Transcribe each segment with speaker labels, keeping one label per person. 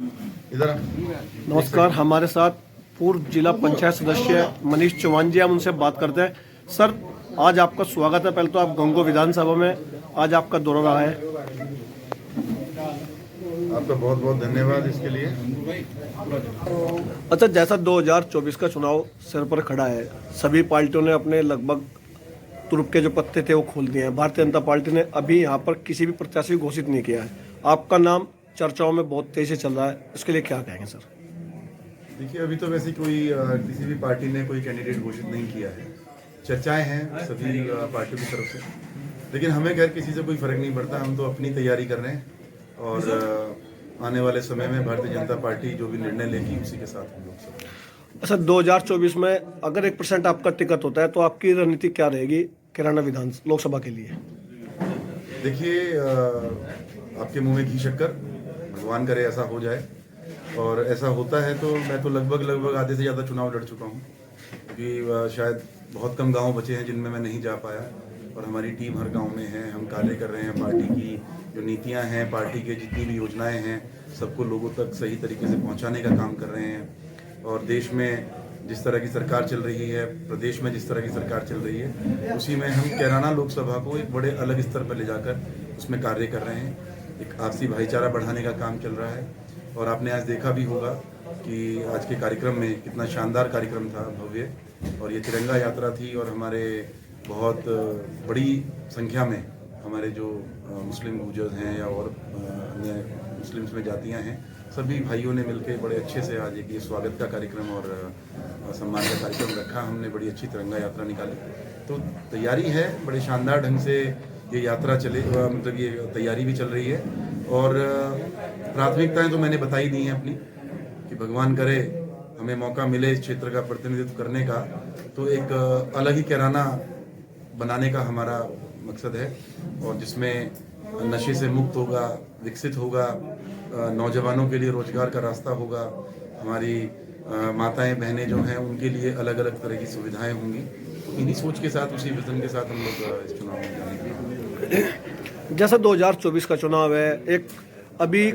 Speaker 1: इधर
Speaker 2: नमस्कार, हमारे साथ पूर्व जिला पंचायत सदस्य मनीष चौहान जी, हम उनसे बात करते हैं। सर, आज आपका स्वागत है। पहले तो आप गंगो विधानसभा में आज आपका दौरा रहा है।
Speaker 1: आपका बहुत बहुत धन्यवाद इसके लिए।
Speaker 2: अच्छा, जैसा 2024 का चुनाव सिर पर खड़ा है, सभी पार्टियों ने अपने लगभग तुरुप के जो पत्ते थे वो खोल दिए हैं। भारतीय जनता पार्टी ने अभी यहाँ पर किसी भी प्रत्याशी को घोषित नहीं किया है। आपका नाम चर्चाओं में बहुत तेजी से चल रहा है, इसके लिए क्या कहेंगे सर?
Speaker 1: देखिए, अभी तो वैसे कोई किसी भी पार्टी ने कोई कैंडिडेट घोषित नहीं किया है। चर्चाएं हैं सभी पार्टियों की तरफ से, लेकिन हमें खैर किसी से कोई फर्क नहीं पड़ता। हम तो अपनी तैयारी कर रहे हैं और आने वाले समय में भारतीय जनता पार्टी जो भी निर्णय लेगी उसी के साथ हम लोग सब।
Speaker 2: अच्छा, 2024 में अगर 1% आपका टिकट होता है तो आपकी रणनीति क्या रहेगी कैराना विधान लोकसभा के लिए?
Speaker 1: देखिए, आपके मुंह में घी शक्कर, भगवान करे ऐसा हो जाए, और ऐसा होता है तो मैं तो लगभग आधे से ज़्यादा चुनाव लड़ चुका हूँ, क्योंकि शायद बहुत कम गांव बचे हैं जिनमें मैं नहीं जा पाया, और हमारी टीम हर गांव में है। हम कार्य कर रहे हैं, पार्टी की जो नीतियां हैं, पार्टी के जितनी भी योजनाएं हैं, सबको लोगों तक सही तरीके से पहुंचाने का काम कर रहे हैं। और देश में जिस तरह की सरकार चल रही है, प्रदेश में जिस तरह की सरकार चल रही है, उसी में हम कैराना लोकसभा को एक बड़े अलग स्तर पर ले जाकर उसमें कार्य कर रहे हैं। एक आपसी भाईचारा बढ़ाने का काम चल रहा है। और आपने आज देखा भी होगा कि आज के कार्यक्रम में कितना शानदार कार्यक्रम था, भव्य, और ये तिरंगा यात्रा थी। और हमारे बहुत बड़ी संख्या में हमारे जो मुस्लिम गुजर हैं या और अन्य मुस्लिम्स में जातियां हैं, सभी भाइयों ने मिलकर बड़े अच्छे से आज एक ये स्वागत का कार्यक्रम और सम्मान का कार्यक्रम रखा। हमने बड़ी अच्छी तिरंगा यात्रा निकाली। तो तैयारी है, बड़े शानदार ढंग से ये यात्रा चले, मतलब ये तैयारी भी चल रही है। और प्राथमिकताएं तो मैंने बताई दी हैं अपनी, कि भगवान करे हमें मौका मिले इस क्षेत्र का प्रतिनिधित्व करने का, तो एक अलग ही कैराना बनाने का हमारा मकसद है, और जिसमें नशे से मुक्त होगा, विकसित होगा, नौजवानों के लिए रोजगार का रास्ता होगा, हमारी माताएं बहनें जो हैं उनके लिए अलग अलग तरह की सुविधाएं होंगी। तो इन्हीं सोच के साथ, उसी विजन के साथ हम लोग इस चुनाव में जाएंगे।
Speaker 2: जैसा 2024 का चुनाव है, एक अभी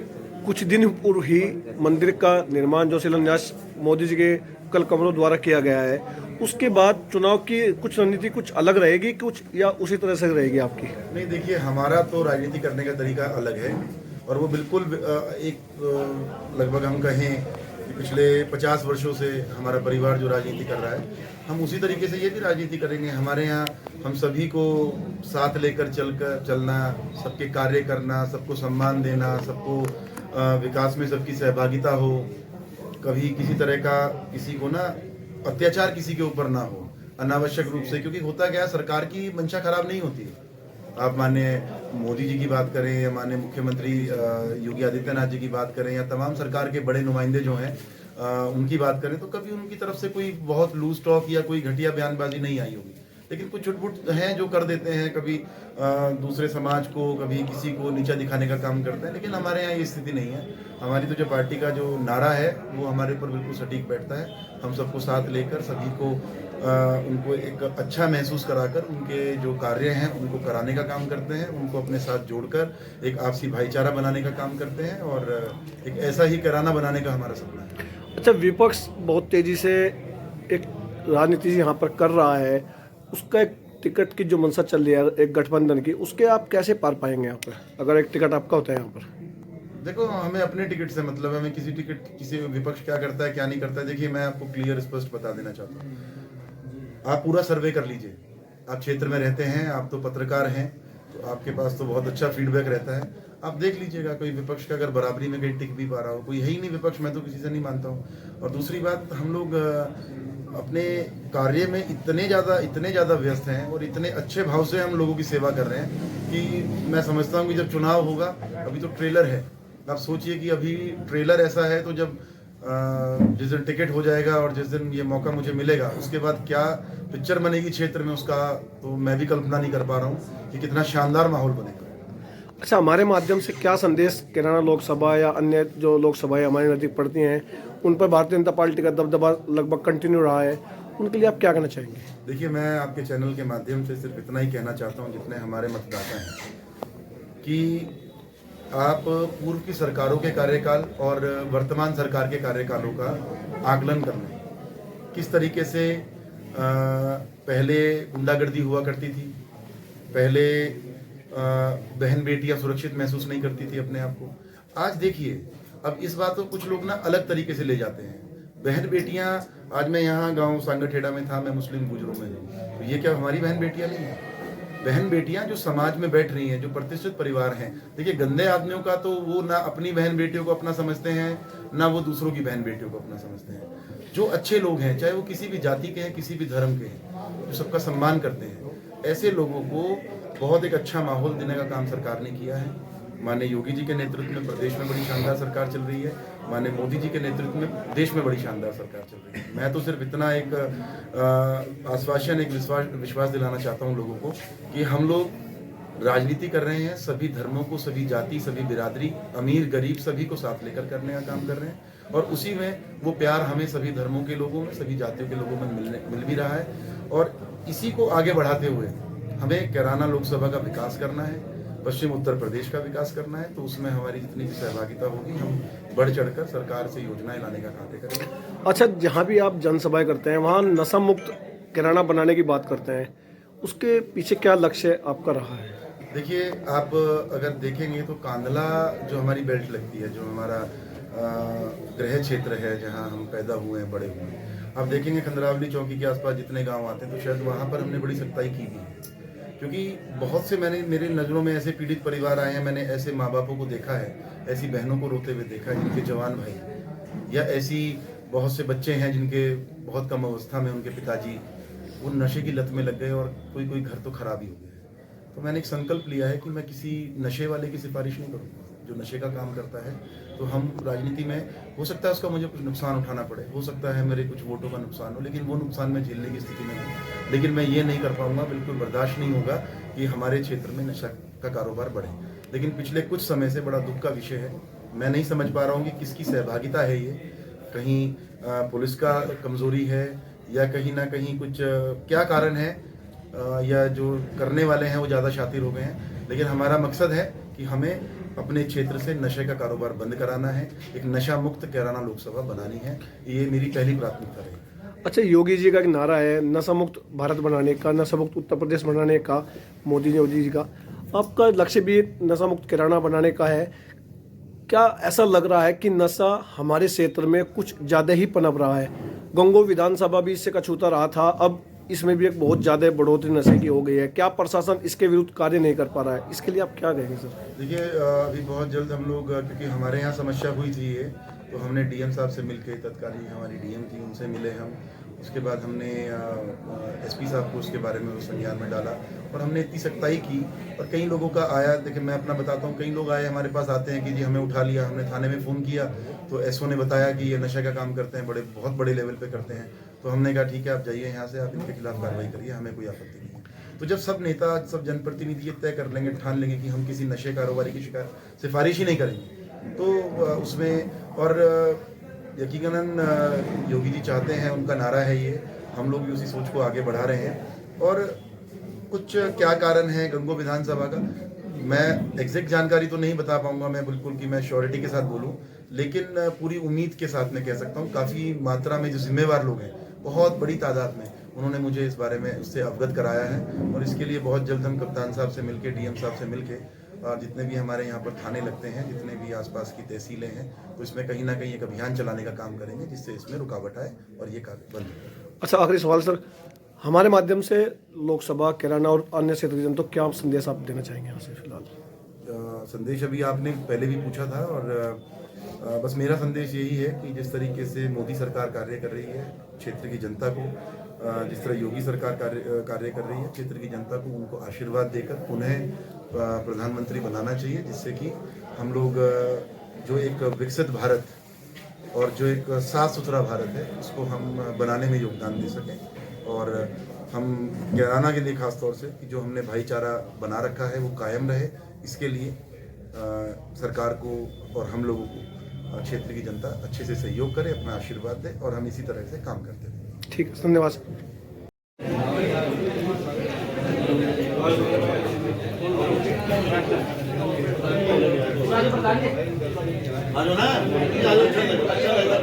Speaker 2: कुछ दिन पूर्व ही मंदिर का निर्माण जो शिलान्यास मोदी जी के कल कमरों द्वारा किया गया है, उसके बाद चुनाव की कुछ रणनीति कुछ अलग रहेगी कुछ, या उसी तरह से रहेगी आपकी?
Speaker 1: नहीं, देखिए, हमारा तो राजनीति करने का तरीका अलग है, और वो बिल्कुल एक लगभग हम कहें कि पिछले 50 वर्षों से हमारा परिवार जो राजनीति कर रहा है, हम उसी तरीके से ये भी राजनीति करेंगे। हमारे यहाँ हम सभी को साथ लेकर चलना, सबके कार्य करना, सबको सम्मान देना, सबको विकास में सबकी सहभागिता हो, कभी किसी तरह का किसी को ना अत्याचार किसी के ऊपर ना हो अनावश्यक रूप से। क्योंकि होता क्या है, सरकार की मंशा खराब नहीं होती है। आप माननीय मोदी जी की बात करें, या माननीय मुख्यमंत्री योगी आदित्यनाथ जी की बात करें, या तमाम सरकार के बड़े नुमाइंदे जो हैं उनकी बात करें, तो कभी उनकी तरफ से कोई बहुत लूज टॉक या कोई घटिया बयानबाजी नहीं आई होगी। लेकिन कुछ चुटपुट हैं जो कर देते हैं, कभी दूसरे समाज को, कभी किसी को नीचा दिखाने का काम करते हैं। लेकिन हमारे यहाँ ये स्थिति नहीं है। हमारी तो जो पार्टी का जो नारा है वो हमारे ऊपर बिल्कुल सटीक बैठता है। हम सबको साथ लेकर, सभी को उनको एक अच्छा महसूस कराकर, उनके जो कार्य हैं उनको कराने का काम करते हैं, उनको अपने साथ जोड़कर एक आपसी भाईचारा बनाने का काम करते हैं, और एक ऐसा ही कैराना बनाने का हमारा सपना है।
Speaker 2: अच्छा, विपक्ष बहुत तेजी से एक राजनीति यहाँ पर कर रहा है, उसका एक टिकट की जो मंशा चल रही है एक गठबंधन की, उसके आप कैसे पार पाएंगे यहाँ पर, अगर एक टिकट आपका होता है यहाँ पर?
Speaker 1: देखो, हमें अपने टिकट से मतलब है। हमें किसी टिकट, किसी विपक्ष क्या करता है क्या नहीं करता है, देखिए, मैं आपको क्लियर स्पष्ट बता देना चाहता हूँ। आप पूरा सर्वे कर लीजिए। आप क्षेत्र में रहते हैं, आप तो पत्रकार हैं, तो आपके पास तो बहुत अच्छा फीडबैक रहता है। आप देख लीजिएगा, कोई विपक्ष का अगर बराबरी में कहीं टिक भी पा रहा हो, कोई है ही नहीं विपक्ष, मैं तो किसी से नहीं मानता हूँ। और दूसरी बात, हम लोग अपने कार्य में इतने ज़्यादा व्यस्त हैं, और इतने अच्छे भाव से हम लोगों की सेवा कर रहे हैं कि मैं समझता हूँ कि जब चुनाव होगा, अभी तो ट्रेलर है, आप सोचिए कि अभी ट्रेलर ऐसा है, तो जब जिस दिन टिकट हो जाएगा और जिस दिन ये मौका मुझे मिलेगा, उसके बाद क्या पिक्चर बनेगी क्षेत्र में, उसका तो मैं भी कल्पना नहीं कर पा रहा हूँ कि कितना शानदार माहौल बनेगा।
Speaker 2: अच्छा, हमारे माध्यम से क्या संदेश कैराना लोकसभा या अन्य जो लोकसभाएं हमारी नज़दीक पड़ती हैं उन पर भारतीय जनता पार्टी का दबदबा लगभग कंटिन्यू रहा है, उनके लिए आप क्या कहना चाहेंगे?
Speaker 1: देखिए, मैं आपके चैनल के माध्यम से सिर्फ इतना ही कहना चाहता हूँ, जितने हमारे मतदाता हैं, कि आप पूर्व की सरकारों के कार्यकाल और वर्तमान सरकार के कार्यकालों का आकलन कर लें। किस तरीके से पहले गुंडागर्दी हुआ करती थी, पहले बहन बेटियां सुरक्षित महसूस नहीं करती थी अपने आप को। आज देखिए, अब इस बात को कुछ लोग ना अलग तरीके से ले जाते हैं। बहन बेटियां, आज मैं यहाँ गांव सांगठेड़ा में था, मैं मुस्लिम गुजरों में हूँ, तो ये क्या हमारी बहन बेटियां नहीं है? बहन बेटियां जो समाज में बैठ रही हैं, जो प्रतिष्ठित परिवार हैं। देखिए, गंदे आदमियों का तो वो ना अपनी बहन बेटियों को अपना समझते हैं, ना वो दूसरों की बहन बेटियों को अपना समझते हैं। जो अच्छे लोग हैं, चाहे वो किसी भी जाति के हैं, किसी भी धर्म के हैं, जो सबका सम्मान करते हैं, ऐसे लोगों को बहुत एक अच्छा माहौल देने का काम सरकार ने किया है। माननीय योगी जी के नेतृत्व में प्रदेश में बड़ी शानदार सरकार चल रही है, माननीय मोदी जी के नेतृत्व में देश में बड़ी शानदार सरकार चल रही है। मैं तो सिर्फ इतना एक आश्वासन, एक विश्वास दिलाना चाहता हूं लोगों को कि हम लोग राजनीति कर रहे हैं, सभी धर्मों को, सभी जाति, सभी बिरादरी, अमीर गरीब सभी को साथ लेकर करने का काम कर रहे हैं, और उसी में वो प्यार हमें सभी धर्मों के लोगों में, सभी जातियों के लोगों में मिल भी रहा है। और इसी को आगे बढ़ाते हुए हमें कैराना लोकसभा का विकास करना है, पश्चिम उत्तर प्रदेश का विकास करना है। तो उसमें हमारी जितनी भी सहभागिता होगी, हम बढ़ चढ़कर सरकार से योजनाएं लाने का कार्य करेंगे।
Speaker 2: अच्छा, जहाँ भी आप जनसभाएं करते हैं वहाँ नशा मुक्त कैराना बनाने की बात करते हैं, उसके पीछे क्या लक्ष्य आपका रहा है?
Speaker 1: देखिए, आप अगर देखेंगे तो कांदला जो हमारी बेल्ट लगती है, जो हमारा गृह क्षेत्र है, जहाँ हम पैदा हुए हैं, बड़े हुए हैं, आप देखेंगे खंदरावली चौकी के आसपास जितने गांव आते हैं, तो शायद वहाँ पर हमने बड़ी सख्ताई की भी है। क्योंकि बहुत से मेरी नज़रों में ऐसे पीड़ित परिवार आए हैं, मैंने ऐसे माँ बापों को देखा है, ऐसी बहनों को रोते हुए देखा है जिनके जवान भाई, या ऐसी बहुत से बच्चे हैं जिनके बहुत कम अवस्था में उनके पिताजी वो नशे की लत में लग गए, और कोई कोई घर तो खराब ही हो गया। तो मैंने एक संकल्प लिया है कि मैं किसी नशे वाले की सिफारिश नहीं करूँगा। जो नशे का काम करता है, तो हम राजनीति में, हो सकता है उसका मुझे कुछ नुकसान उठाना पड़े, हो सकता है मेरे कुछ वोटों का नुकसान हो, लेकिन वो नुकसान मैं झेलने की स्थिति में हूँ। लेकिन मैं ये नहीं कर पाऊंगा, बिल्कुल बर्दाश्त नहीं होगा कि हमारे क्षेत्र में नशा का कारोबार बढ़े। लेकिन पिछले कुछ समय से बड़ा दुख का विषय है, मैं नहीं समझ पा रहा हूँ कि किसकी सहभागिता है ये। कहीं पुलिस का कमजोरी है, या कहीं ना कहीं कुछ क्या कारण है, या जो करने वाले हैं वो ज़्यादा शातिर हो गए हैं। लेकिन हमारा मकसद है कि हमें अपने क्षेत्र से नशे का कारोबार बंद कराना है, एक नशा मुक्त कैराना लोकसभा बनानी है, ये मेरी पहली प्राथमिकता रहेगी।
Speaker 2: अच्छा, योगी जी का एक नारा है नशा मुक्त भारत बनाने का, नशा मुक्त उत्तर प्रदेश बनाने का, मोदी जी का। आपका लक्ष्य भी नशा मुक्त कैराना बनाने का है। क्या ऐसा लग रहा है कि नशा हमारे क्षेत्र में कुछ ज़्यादा ही पनप रहा है? गंगो विधानसभा भी इससे कछूता रहा था, अब इसमें भी एक बहुत ज़्यादा बढ़ोतरी नशे की हो गई है। क्या प्रशासन इसके विरुद्ध कार्य नहीं कर पा रहा है? इसके लिए आप क्या कहेंगे सर?
Speaker 1: देखिए, अभी बहुत जल्द हम लोग, क्योंकि हमारे यहाँ समस्या हुई थी ये, तो हमने डीएम साहब से मिलके, तत्कालीन हमारी डीएम थी, उनसे मिले हम। उसके बाद हमने एसपी साहब को उसके बारे में संज्ञान में डाला, और हमने इतनी सख्ताई की। और कई लोगों का आया, देखिए मैं अपना बताता हूँ, कई लोग आए हमारे पास, आते हैं कि जी हमें उठा लिया, हमने थाने में फ़ोन किया तो एसओ ने बताया कि ये नशे का काम करते हैं, बहुत बड़े लेवल पे करते हैं। तो हमने कहा ठीक है, आप जाइए यहाँ से, आप इनके खिलाफ कार्रवाई करिए, हमें कोई आपत्ति नहीं है। तो जब सब नेता, सब जनप्रतिनिधि तय कर लेंगे, ठान लेंगे कि हम किसी नशे कारोबारी की सिफारिश ही नहीं करेंगे, तो उसमें, और यकीनन योगी जी चाहते हैं, उनका नारा है ये, हम लोग भी उसी सोच को आगे बढ़ा रहे हैं। और कुछ क्या कारण है गंगो विधानसभा का, मैं एग्जैक्ट जानकारी तो नहीं बता पाऊंगा मैं बिल्कुल कि मैं श्योरिटी के साथ बोलूं, लेकिन पूरी उम्मीद के साथ मैं कह सकता हूं, काफ़ी मात्रा में जो जिम्मेवार लोग हैं, बहुत बड़ी तादाद में, उन्होंने मुझे इस बारे में उससे अवगत कराया है। और इसके लिए बहुत जल्द हम कप्तान साहब से मिलके, डीएम साहब से मिलके, और जितने भी हमारे यहाँ पर थाने लगते हैं, जितने भी आसपास की तहसीलें हैं, तो इसमें कहीं ना कहीं एक अभियान चलाने का काम करेंगे, जिससे इसमें रुकावट आए और ये कार्य बंद हो।
Speaker 2: अच्छा, आखिरी सवाल सर, हमारे माध्यम से लोकसभा, कैराना और अन्य क्षेत्र के जनता को क्या संदेश आप देना चाहेंगे यहाँ से फिलहाल?
Speaker 1: संदेश अभी आपने पहले भी पूछा था, और बस मेरा संदेश यही है कि जिस तरीके से मोदी सरकार कार्य कर रही है क्षेत्र की जनता को, जिस तरह योगी सरकार कार्य कर रही है क्षेत्र की जनता को, उनको आशीर्वाद देकर पुनः प्रधानमंत्री बनाना चाहिए, जिससे कि हम लोग जो एक विकसित भारत और जो एक साफ सुथरा भारत है, उसको हम बनाने में योगदान दे सकें। और हम कैराना के लिए खास तौर से कि जो हमने भाईचारा बना रखा है वो कायम रहे, इसके लिए सरकार को और हम लोगों को, क्षेत्र की जनता अच्छे से सहयोग करे, अपना आशीर्वाद दे, और हम इसी तरह से काम करते रहें।
Speaker 2: ठीक है, धन्यवाद।
Speaker 3: ना, अच्छा लगा।